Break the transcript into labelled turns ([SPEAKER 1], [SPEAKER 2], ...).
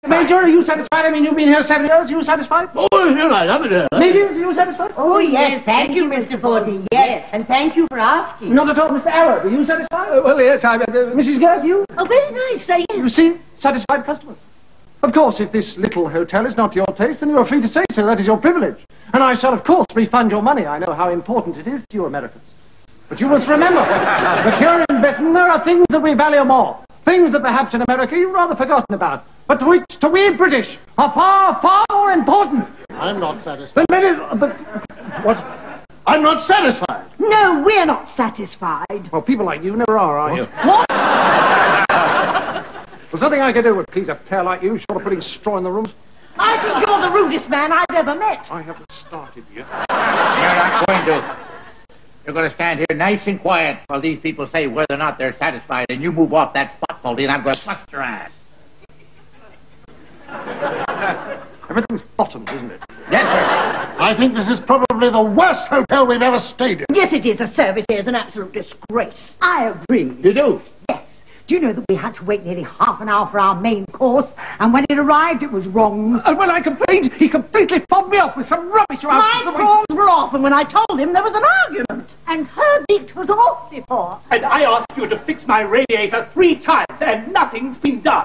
[SPEAKER 1] Major, are you satisfied? I mean, you've been here 7 years. Are you satisfied?
[SPEAKER 2] Oh, I love it.
[SPEAKER 1] Ladies, are you satisfied?
[SPEAKER 3] Oh, yes, thank you, Mr. Forty. Yes, and thank you for asking.
[SPEAKER 1] Not at all, Mr. Arrow. Are you satisfied? Well, yes, Mrs. Gurk, you?
[SPEAKER 3] Oh, very nice, yes.
[SPEAKER 1] You see, satisfied customers. Of course, if this little hotel is not to your taste, then you are free to say so. That is your privilege. And I shall, of course, refund your money. I know how important it is to you Americans. But you must remember that here in Britain there are things that we value more. Things that perhaps in America you've rather forgotten about. But which, to we British, are far, far more important.
[SPEAKER 2] I'm not satisfied.
[SPEAKER 1] What?
[SPEAKER 2] I'm not satisfied.
[SPEAKER 3] No, we're not satisfied.
[SPEAKER 1] Well, people like you never are you?
[SPEAKER 3] What?
[SPEAKER 1] There's nothing I can do would please a pair like you, short of putting straw in the rooms.
[SPEAKER 3] I think you're the rudest man I've ever met.
[SPEAKER 1] I haven't started yet.
[SPEAKER 4] You're not going to. You're going to stand here nice and quiet while these people say whether or not they're satisfied, and you move off that spot, Faulty, and I'm going to bust your ass.
[SPEAKER 1] Everything's bottomed, isn't it?
[SPEAKER 4] Yes, sir.
[SPEAKER 2] I think this is probably the worst hotel we've ever stayed in.
[SPEAKER 3] Yes, it is. The service here is an absolute disgrace. I agree.
[SPEAKER 4] You do?
[SPEAKER 3] Yes. Do you know that we had to wait nearly half an hour for our main course, and when it arrived, it was wrong?
[SPEAKER 1] When I complained, he completely fobbed me off with some rubbish about...
[SPEAKER 3] My prawns were off, and when I told him, there was an argument. And her beak was awfully poor.
[SPEAKER 5] And I asked you to fix my radiator 3 times, and nothing's been done.